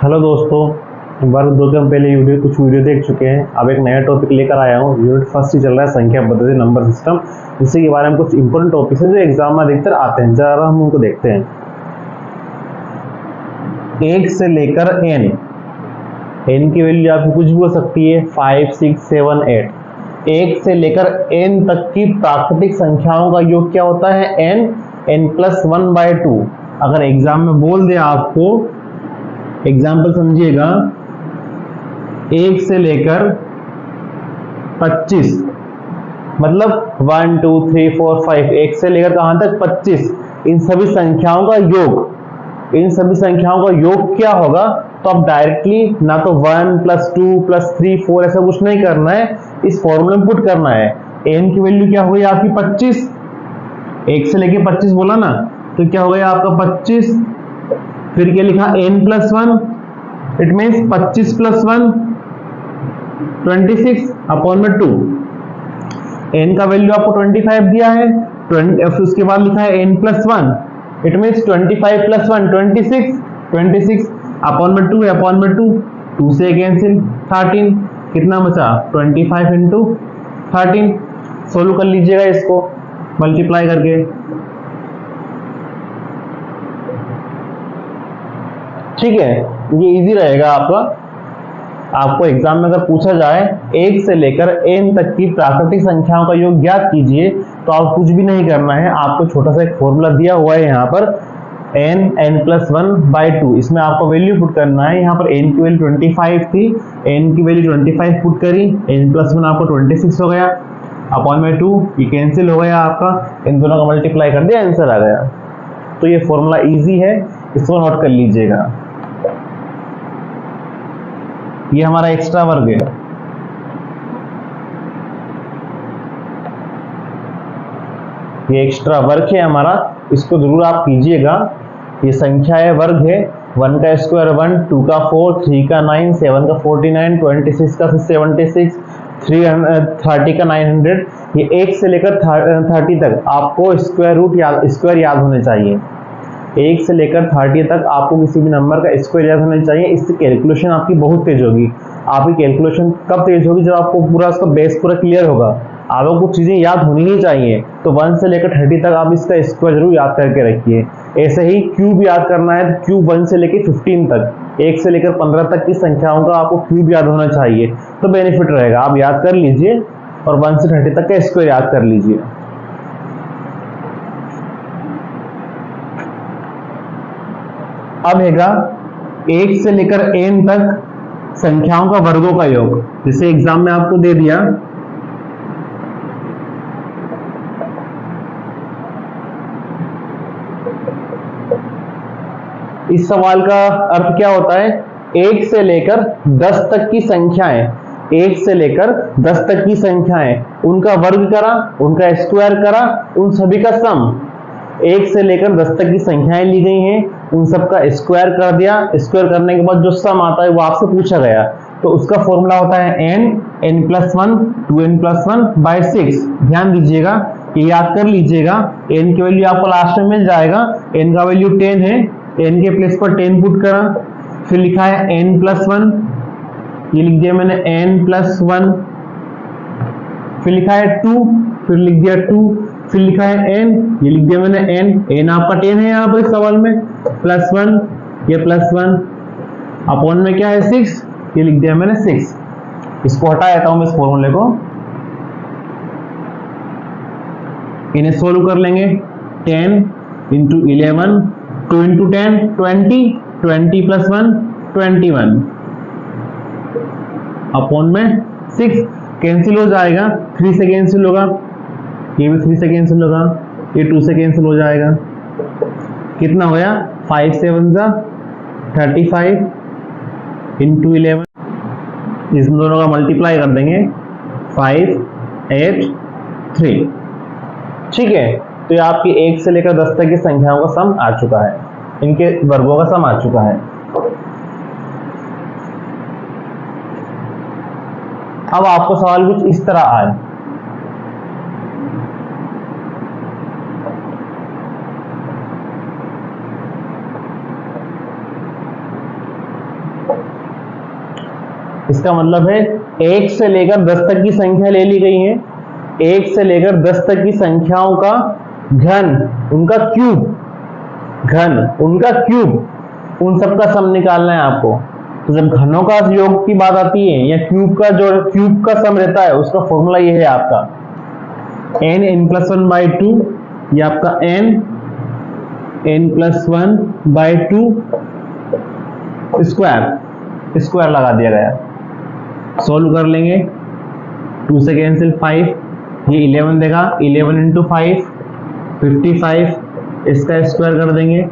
Hello दोस्तों, वर्ग 2 के हम पहले कुछ वीडियो देख चुके हैं। अब एक नया टॉपिक लेकर आया हूँ। यूनिट फर्स्ट ही चल रहा है, संख्या पद्धति नंबर सिस्टम। इसी के बारे में कुछ इंपॉर्टेंट टॉपिक्स हैं जो एग्जाम में अधिकतर आते हैं। जरा हम उनको देखते हैं। 1 से लेकर n की वैल्यू आपकी कुछ भी हो सकती है, 5, 6, 7, 8। 1 से लेकर n तक की प्राकृतिक संख्याओं का योग क्या होता है? n+1/2। अगर एग्जाम में बोल दे आपको, एग्जाम्पल समझिएगा, 1 से लेकर 25, मतलब 1, 2, 3, 4, 5, 1 से लेकर कहां तक? 25। इन सभी संख्याओं का योग क्या होगा? तो आप डायरेक्टली ना तो 1 + 2 + 3, 4 ऐसा कुछ नहीं करना है, इस फॉर्मूले में पुट करना है। n की वैल्यू क्या हो गई आपकी? 25। 1 से लेकर 25 बोला ना, तो क्या हो गया आपका? 25। फिर क्या लिखा? n+1। It means 25 + 1 26/2। n का वैल्यू आपको 25 दिया है, उसके बाद लिखा है n+1। इट मीन्स 25 + 1 26, 26/2 2 से कैंसिल, 13। कितना बचा? 25 × 13। सोल्व कर लीजिएगा इसको मल्टीप्लाई करके। ठीक है, ये इजी रहेगा आपका। आपको एग्जाम में अगर पूछा जाए 1 से लेकर n तक की प्राकृतिक संख्याओं का योग ज्ञात कीजिए, तो आप कुछ भी नहीं करना है। आपको छोटा सा एक फॉर्मूला दिया हुआ है यहाँ पर, n+1/2। इसमें आपको वैल्यू पुट करना है। यहाँ पर n की वैल्यू 25 थी, n की वैल्यू 25 पुट करी, n+1 आपको 26 हो गया, /2 ये कैंसिल हो गया आपका, इन दोनों का मल्टीप्लाई कर दिया, आंसर आ गया। तो ये फॉर्मूला इजी है, इसको नोट कर लीजिएगा। ये हमारा एक्स्ट्रा वर्ग है। ये एक्स्ट्रा वर्ग है हमारा, इसको जरूर आप कीजिएगा। ये संख्या है, वर्ग है। 1 का स्क्वायर 1, 2 का 4, 3 का 9, 7 का 49, 26 का 76, 30 का 900। ये 1 से लेकर 30 तक आपको स्क्वायर याद होने चाहिए। 1 से लेकर 30 तक आपको किसी भी नंबर का स्क्वायर याद होना चाहिए। इससे कैलकुलेशन आपकी बहुत तेज होगी। आपकी कैलकुलेशन कब तेज होगी? जब आपको पूरा उसका बेस पूरा क्लियर होगा। आपको कुछ चीजें याद होनी ही चाहिए, तो 1 से लेकर 30 तक आप इसका स्क्वायर जरूर याद करके रखिए। ऐसे ही क्यूब याद करना है, तो क्यूब 1 से लेकर 15 तक, 1 से लेकर 15 तक की संख्याओं का आपको क्यूब याद होना चाहिए, तो बेनिफिट रहेगा। आप याद कर लीजिए और 1 से 30 तक का स्क्वायर याद कर लीजिए। अब हैगा 1 से लेकर n तक संख्याओं का वर्गों का योग। जैसे एग्जाम में आपको दे दिया, इस सवाल का अर्थ क्या होता है? 1 से लेकर 10 तक की संख्याएं, 1 से लेकर 10 तक की संख्याएं, उनका वर्ग करा, उनका स्क्वायर करा, उन सभी का सम। 1 से लेकर 10 तक की संख्याएं ली गई हैं, उन सब का स्क्वायर कर दिया। स्क्वायर करने के बाद जो सम आता है वो आपसे पूछा गया, तो उसका फॉर्मूला होता है n+1 2n+1/6। ध्यान दीजिएगा, ये याद कर लीजिएगा। n की वैल्यू आपको लास्ट में मिल जाएगा। n का वैल्यू 10 है, n के प्लेस पर 10 पुट करा, फिर लिखा है n+1, ये लिख दिया मैंने n+1, फिर लिखा है 2, फिर लिख दिया 2, फिर लिखा है n, ये लिख दिया मैंने n आपका 10 है यहाँ पर इस सवाल में, +1, ये +1, अपॉन में क्या है 6, ये लिख दिया मैंने 6। इसको हटा देता हूं मैं इस फॉर्मूले को, इन्हें सोल्व कर लेंगे। 10 × 11, 2 × 10 20, 20 + 1 21, अपॉन में 6, कैंसिल हो जाएगा, 3 से कैंसिल होगा, ये भी 3 से कैंसिल होगा, ये 2 से कैंसिल हो जाएगा। कितना हो गया? 5 7 35 × 11, इस दोनों का मल्टीप्लाई कर देंगे, 5 8 3। ठीक है, तो ये आपकी 1 से लेकर 10 तक की संख्याओं का सम आ चुका है, इनके वर्गों का सम आ चुका है। अब आपको सवाल कुछ इस तरह आए, इसका मतलब है 1 से लेकर 10 तक की संख्या ले ली गई है, 1 से लेकर 10 तक की संख्याओं का घन, उनका क्यूब, घन उनका क्यूब, उन सब का सम निकालना है आपको। तो जब घनों का योग की बात आती है या क्यूब का, जो क्यूब का सम रहता है, उसका फॉर्मूला ये है आपका n+1/2, ये आपका n+1/2 स्क्वायर लगा दिया गया। सोल्व कर लेंगे, 2 से कैंसिल 5, ये 11 देगा, 11 × 5 55, इसका स्क्वायर कर देंगे,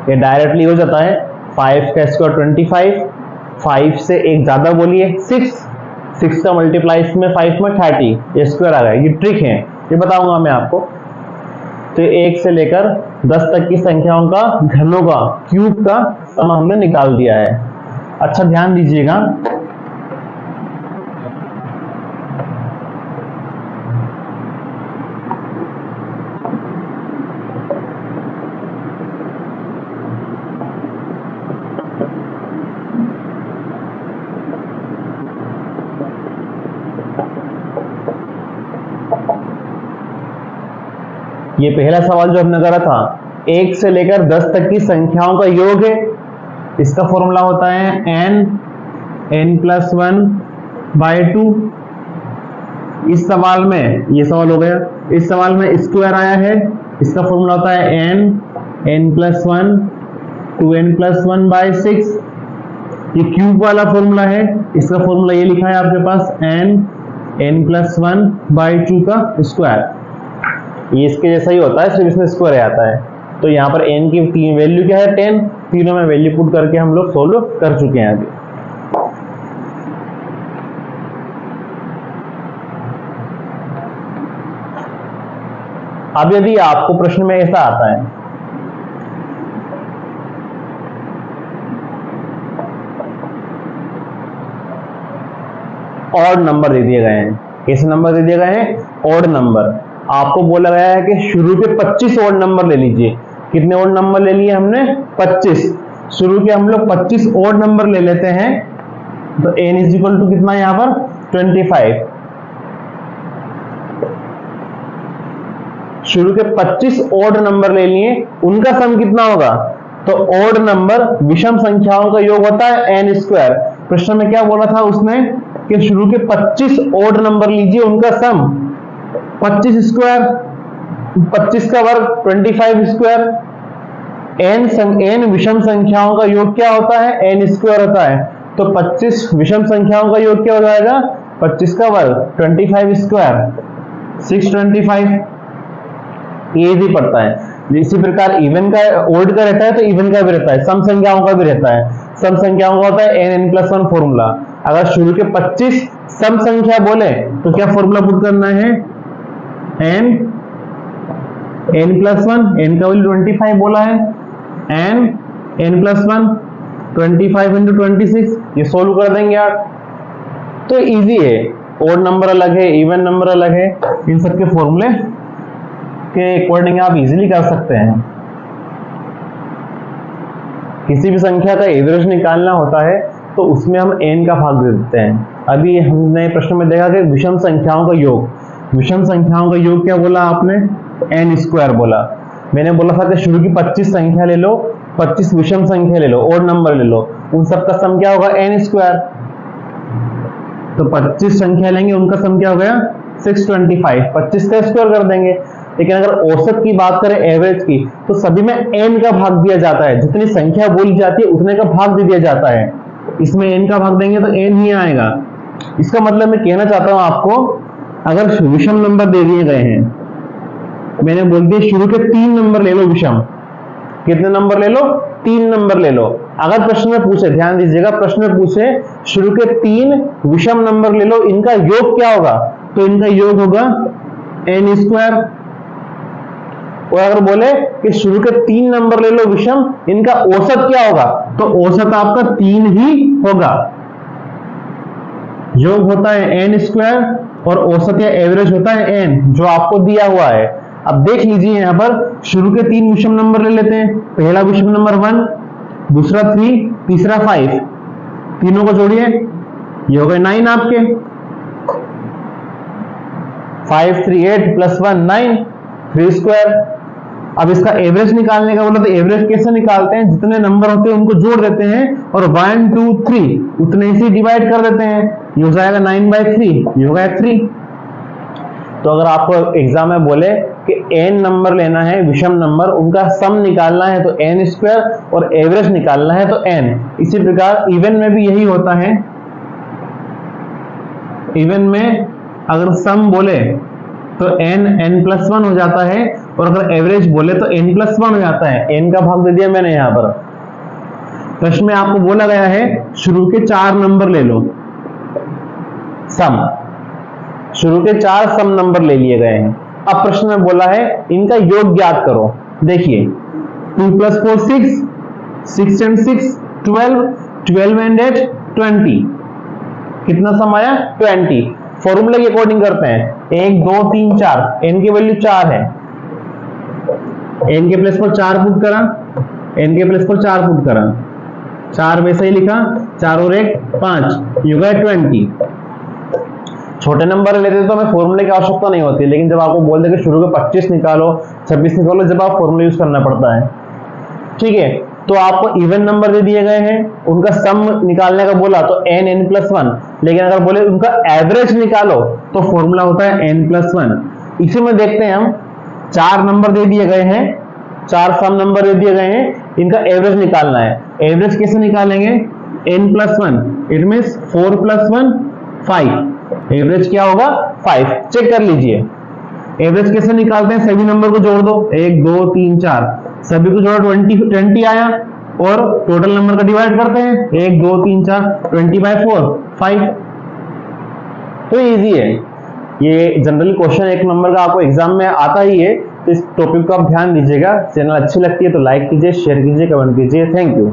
ये डायरेक्टली हो जाता है 5 का स्क्वायर 25, 5 से एक ज्यादा बोलिए 6 का मल्टीप्लाई इसमें 5 में 30, ये स्क्वायर आ गया। ये ट्रिक है, ये बताऊंगा मैं आपको। तो 1 से लेकर 10 तक की संख्याओं का घनों का क्यूब का सम हमने निकाल दिया है। अच्छा ध्यान दीजिएगा, ये पहला सवाल जो हमने करा था, 1 से लेकर 10 तक की संख्याओं का योग है, इसका फॉर्मूला होता है n+1/2। इस सवाल में, ये सवाल हो गया, इस सवाल में स्क्वायर आया है, इसका फॉर्मूला होता है n+1 2n+1/6। ये क्यूब वाला फॉर्मूला है, इसका फॉर्मूला ये लिखा है आपके पास n+1/2 का स्क्वायर। ये इसके जैसा ही होता है, सिर्फ इसमें स्क्वायर आता है। तो यहाँ पर n की तीन वैल्यू क्या है 10, तीनों में वैल्यू पुट करके हम लोग सोल्व कर चुके हैं अभी। अब यदि आपको प्रश्न में ऐसा आता है, ऑड नंबर दे दिए गए हैं, कैसे नंबर दे दिए गए हैं, ऑड नंबर। आपको बोला गया है कि शुरू के 25 ऑड नंबर ले लीजिए। कितने ऑड नंबर ले लिए हमने, 25। शुरू के हम लोग 25 ऑड नंबर ले लेते हैं, तो n = कितना यहां पर 25। शुरू के 25 ऑड नंबर ले लिए, उनका सम कितना होगा, तो ऑड नंबर विषम संख्याओं का योग होता है n²। प्रश्न में क्या बोला था उसने कि शुरू के 25 ऑड नंबर लीजिए, उनका सम 25 स्क्वायर, 25 का वर्ग 25 स्क्वायर। n विषम संख्याओं का योग क्या होता है, n² होता है। तो 25 विषम संख्याओं का योग क्या हो जाएगा, 25 का वर्ग 25 स्क्वायर 625। ये भी पड़ता है। इसी प्रकार इवन का, ओड का रहता है तो इवन का भी रहता है, सम संख्याओं का भी रहता है। सम संख्याओं का होता है n+1 फॉर्मूला। अगर शुरू के 25 सम संख्या बोले तो क्या फॉर्मूला पुट करना है, n+1, n का वैल्यू 25 बोला है, n+1 25 × 26, ये सोल्व कर देंगे आप। तो इजी है, ओड नंबर अलग है, इवन नंबर अलग है, इन सबके फॉर्मूले के अकॉर्डिंग आप इजीली कर सकते हैं। किसी भी संख्या का एवरेज निकालना होता है तो उसमें हम n का भाग दे देते हैं। अभी हमने प्रश्न में देखा कि विषम संख्याओं का योग, विषम संख्याओं का योग क्या बोला आपने, n² बोला। मैंने बोला था कि शुरू की 25 संख्या ले लो, 25 विषम संख्या ले लो, ओड नंबर ले लो, उन सब का सम क्या होगा, n²। तो 25 संख्या लेंगे, उनका सम क्या हो गया 625, 25 का स्क्वायर कर देंगे। लेकिन अगर औसत की बात करें, एवरेज की, तो सभी में n का भाग दिया जाता है, जितनी संख्या बोली जाती है उतने का भाग दे दिया जाता है। इसमें n का भाग देंगे तो n ही आएगा। इसका मतलब मैं कहना चाहता हूं आपको, अगर विषम नंबर दे दिए गए हैं, मैंने बोल दिया शुरू के 3 नंबर ले लो विषम, कितने नंबर ले लो, 3 नंबर ले लो। अगर प्रश्न में पूछे, ध्यान दीजिएगा, प्रश्न में पूछे शुरू के 3 विषम नंबर ले लो, इनका योग क्या होगा, तो इनका योग होगा n²। और अगर बोले कि शुरू के 3 नंबर ले लो विषम, इनका औसत क्या होगा, तो औसत आपका 3 ही होगा। योग होता है n² और औसत या एवरेज होता है n, जो आपको दिया हुआ है। अब देख लीजिए, यहां पर शुरू के 3 विषम नंबर ले लेते हैं। पहला विषम नंबर 1, दूसरा 3, तीसरा 5, तीनों को जोड़िए, ये हो गए 9 आपके। 5 3 8 प्लस 1 9, 3 स्क्वायर। अब इसका एवरेज निकालने का बोला तो एवरेज कैसे निकालते हैं, जितने नंबर होते हैं उनको जोड़ देते हैं और 1 2 3 उतने से डिवाइड कर देते हैं। ये हो जाएगा 9/3, ये हो गया 3। तो अगर आपको एग्जाम में बोले कि n नंबर लेना है, विषम नंबर, उनका सम निकालना है तो n स्क्वायर और एवरेज निकालना है तो n। इसी प्रकार इवन में भी यही होता है। इवन में अगर सम बोले तो n+1 हो जाता है और अगर एवरेज बोले तो n+1 हो जाता है। n का भाग दे दिया मैंने यहां पर। प्रश्न में आपको बोला गया है शुरू के 4 नंबर ले लो, सम, शुरू के 4 सम नंबर ले लिए गए हैं। अब प्रश्न में बोला है इनका योग ज्ञात करो। देखिए 2 + 4 6, 6 and 6 12, 12 and 8 20, कितना सम आया 20। फॉर्मूले के अकॉर्डिंग करते हैं, 1 2 3 4, n की वैल्यू 4 है, n के प्लेस पर 4 पुट करा, n के प्लेस पर 4 पुट करा, 4 वैसे ही लिखा, 4 और 1 5, ये हो गया 20। छोटे नंबर लेते तो हमें फॉर्मूले की आवश्यकता नहीं होती, लेकिन जब आपको बोल दे कि शुरू के 25 निकालो 26 निकालो, जब आप फॉर्मूला यूज करना पड़ता है। ठीक है, तो आपको इवन नंबर दे दिए गए हैं, उनका सम निकालने का बोला तो n+1, लेकिन अगर बोले उनका एवरेज निकालो तो फॉर्मूला होता है n+1। इसी में देखते हैं हम, 4 नंबर दे दिए गए हैं, 4 सम नंबर दे दिए गए हैं, इनका एवरेज निकालना है। एवरेज कैसे निकालेंगे, n+1, इट मींस 4 + 1 5, एवरेज क्या होगा 5। चेक कर लीजिए एवरेज कैसे निकालते हैं, सभी नंबर को जोड़ दो, 1 2 3 4, सभी को जोड़ा 20 आया और टोटल नंबर का डिवाइड करते हैं, 1 2 3 4, 20/4 5। तो इजी है ये, जनरली क्वेश्चन 1 नंबर का आपको एग्जाम में आता ही है। तो इस टॉपिक को आप ध्यान दीजिएगा। चैनल अच्छी लगती है तो लाइक कीजिए, शेयर कीजिए, कमेंट कीजिए। Thank you.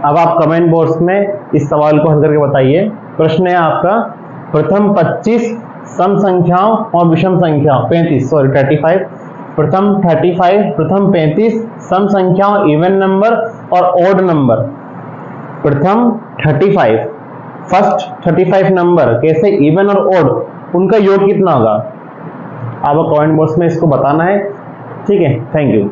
अब आप कमेंट बॉक्स में इस सवाल को हल करके बताइए। प्रश्न है आपका, प्रथम 25 सम संख्याओं और विषम संख्याओं 35 प्रथम 35 सम संख्याओं इवन नंबर और ऑड नंबर। प्रथम 35 फर्स्ट 35 नंबर कैसे इवन और ऑड, उनका योग कितना होगा। आप कमेंट बॉक्स में इसको बताना है। ठीक है, थैंक यू।